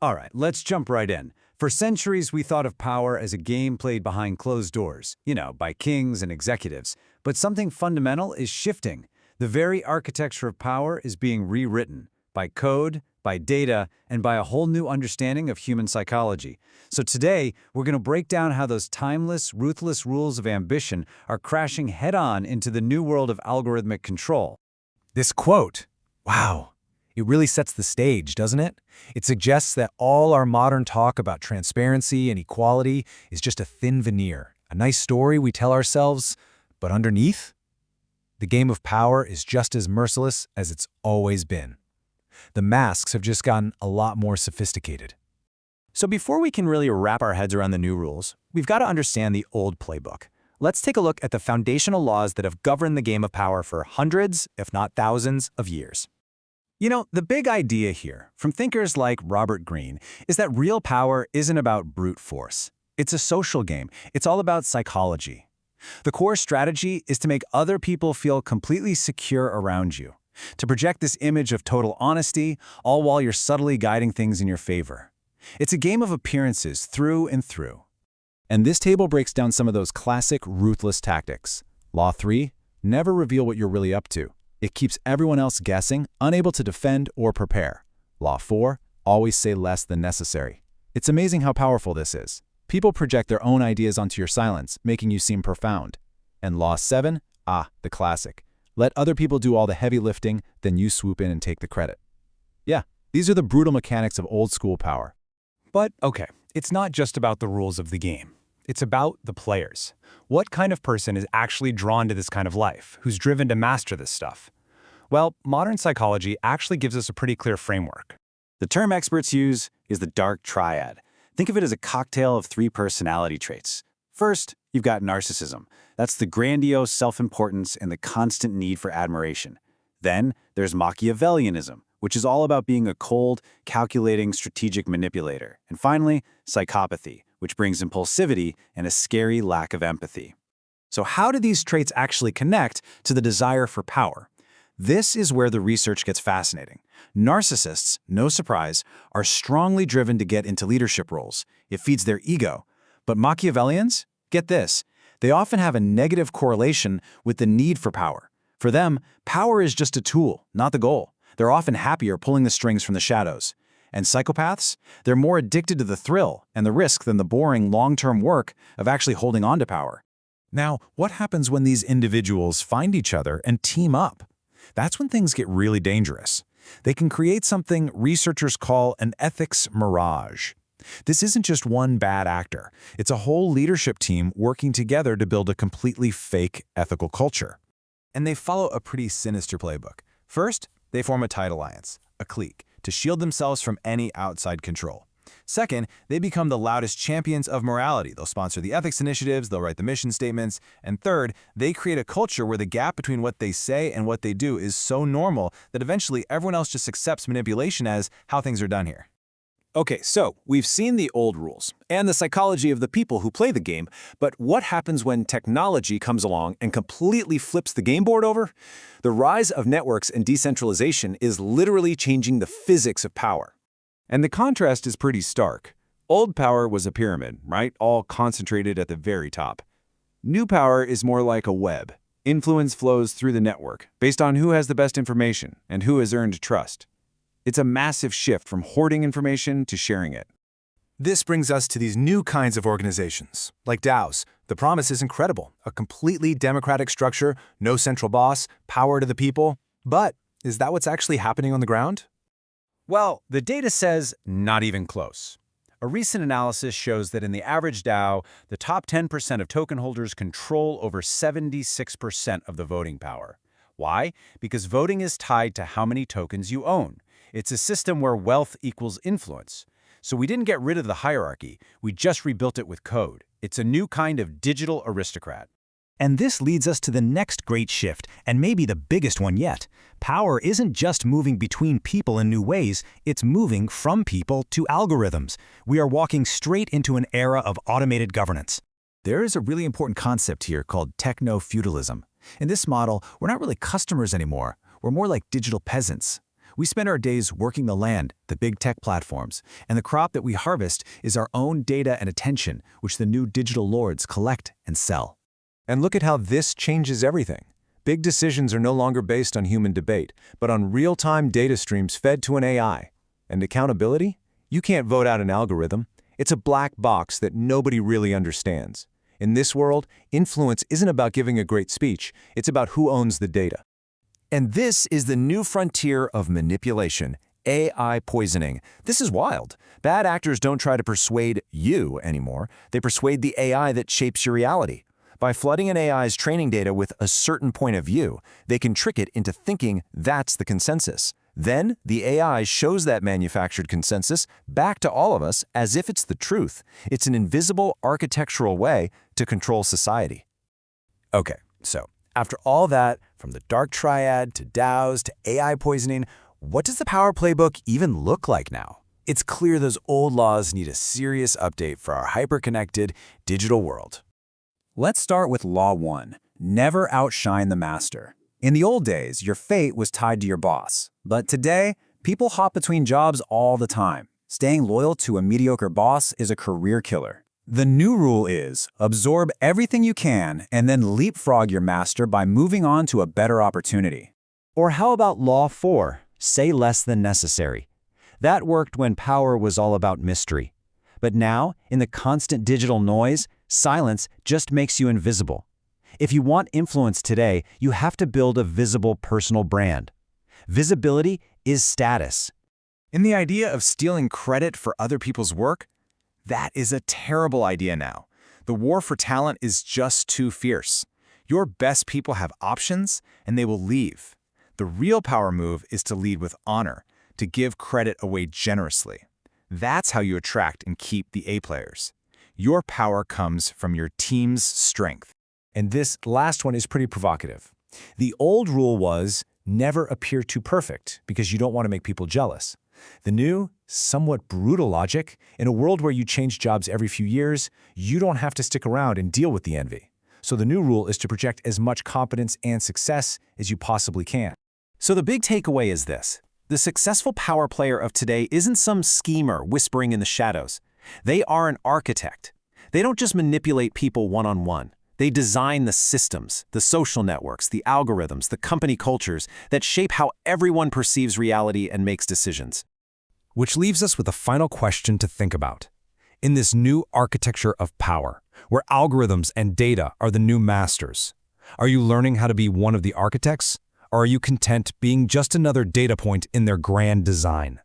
All right, let's jump right in. For centuries, we thought of power as a game played behind closed doors, by kings and executives. But something fundamental is shifting. The very architecture of power is being rewritten by code, by data, and by a whole new understanding of human psychology. So today, we're going to break down how those timeless, ruthless rules of ambition are crashing head-on into the new world of algorithmic control. This quote, wow, it really sets the stage, doesn't it? It suggests that all our modern talk about transparency and equality is just a thin veneer, a nice story we tell ourselves, but underneath, the game of power is just as merciless as it's always been. The masks have just gotten a lot more sophisticated. So before we can really wrap our heads around the new rules, we've got to understand the old playbook. Let's take a look at the foundational laws that have governed the game of power for hundreds, if not thousands, of years. The big idea here, from thinkers like Robert Greene, is that real power isn't about brute force. It's a social game. It's all about psychology. The core strategy is to make other people feel completely secure around you, to project this image of total honesty, all while you're subtly guiding things in your favor. It's a game of appearances through and through. And this table breaks down some of those classic ruthless tactics. Law 3, never reveal what you're really up to. It keeps everyone else guessing, unable to defend or prepare. Law 4, always say less than necessary. It's amazing how powerful this is. People project their own ideas onto your silence, making you seem profound. And Law 7, the classic. Let other people do all the heavy lifting, then you swoop in and take the credit. Yeah, these are the brutal mechanics of old-school power. But, okay, it's not just about the rules of the game. It's about the players. What kind of person is actually drawn to this kind of life, who's driven to master this stuff? Well, modern psychology actually gives us a pretty clear framework. The term experts use is the dark triad. Think of it as a cocktail of 3 personality traits. First, you've got narcissism. That's the grandiose self-importance and the constant need for admiration. Then, there's Machiavellianism, which is all about being a cold, calculating, strategic manipulator. And finally, psychopathy, which brings impulsivity and a scary lack of empathy. So how do these traits actually connect to the desire for power? This is where the research gets fascinating. Narcissists, no surprise, are strongly driven to get into leadership roles. It feeds their ego. But Machiavellians? Get this. They often have a negative correlation with the need for power. For them, power is just a tool, not the goal. They're often happier pulling the strings from the shadows. And psychopaths? They're more addicted to the thrill and the risk than the boring long-term work of actually holding on to power. Now, what happens when these individuals find each other and team up? That's when things get really dangerous. They can create something researchers call an ethics mirage. This isn't just one bad actor. It's a whole leadership team working together to build a completely fake ethical culture. And they follow a pretty sinister playbook. First, they form a tight alliance, a clique, to shield themselves from any outside control. Second, they become the loudest champions of morality. They'll sponsor the ethics initiatives, they'll write the mission statements. And third, they create a culture where the gap between what they say and what they do is so normal that eventually everyone else just accepts manipulation as how things are done here. Okay, so we've seen the old rules and the psychology of the people who play the game, but what happens when technology comes along and completely flips the game board over? The rise of networks and decentralization is literally changing the physics of power. And the contrast is pretty stark. Old power was a pyramid, right? All concentrated at the very top. New power is more like a web. Influence flows through the network, based on who has the best information and who has earned trust. It's a massive shift from hoarding information to sharing it. This brings us to these new kinds of organizations, like DAOs. The promise is incredible, a completely democratic structure, no central boss, power to the people. But is that what's actually happening on the ground? Well, the data says not even close. A recent analysis shows that in the average DAO, the top 10% of token holders control over 76% of the voting power. Why? Because voting is tied to how many tokens you own. It's a system where wealth equals influence. So we didn't get rid of the hierarchy, we just rebuilt it with code. It's a new kind of digital aristocrat. And this leads us to the next great shift, and maybe the biggest one yet. Power isn't just moving between people in new ways, it's moving from people to algorithms. We are walking straight into an era of automated governance. There is a really important concept here called techno-feudalism. In this model, we're not really customers anymore. We're more like digital peasants. We spend our days working the land, the big tech platforms, and the crop that we harvest is our own data and attention, which the new digital lords collect and sell. And look at how this changes everything. Big decisions are no longer based on human debate, but on real-time data streams fed to an AI. And accountability? You can't vote out an algorithm. It's a black box that nobody really understands. In this world, influence isn't about giving a great speech, it's about who owns the data. And this is the new frontier of manipulation, AI poisoning. This is wild. Bad actors don't try to persuade you anymore. They persuade the AI that shapes your reality. By flooding an AI's training data with a certain point of view, they can trick it into thinking that's the consensus. Then, the AI shows that manufactured consensus back to all of us as if it's the truth. It's an invisible architectural way to control society. Okay, so after all that, from the dark triad to DAOs to AI poisoning, what does the power playbook even look like now? It's clear those old laws need a serious update for our hyper-connected digital world. Let's start with Law 1. Never outshine the master. In the old days, your fate was tied to your boss. But today, people hop between jobs all the time. Staying loyal to a mediocre boss is a career killer. The new rule is absorb everything you can and then leapfrog your master by moving on to a better opportunity. Or how about Law 4? Say less than necessary. That worked when power was all about mystery. But now, in the constant digital noise, silence just makes you invisible. If you want influence today, you have to build a visible personal brand. Visibility is status. In the idea of stealing credit for other people's work, that is a terrible idea now. The war for talent is just too fierce. Your best people have options, and they will leave. The real power move is to lead with honor, to give credit away generously. That's how you attract and keep the A players. Your power comes from your team's strength. And this last one is pretty provocative. The old rule was never appear too perfect because you don't want to make people jealous. The new, somewhat brutal logic, in a world where you change jobs every few years, you don't have to stick around and deal with the envy. So the new rule is to project as much competence and success as you possibly can. So the big takeaway is this. The successful power player of today isn't some schemer whispering in the shadows. They are an architect. They don't just manipulate people one-on-one. They design the systems, the social networks, the algorithms, the company cultures that shape how everyone perceives reality and makes decisions. Which leaves us with a final question to think about. In this new architecture of power, where algorithms and data are the new masters, are you learning how to be one of the architects, or are you content being just another data point in their grand design?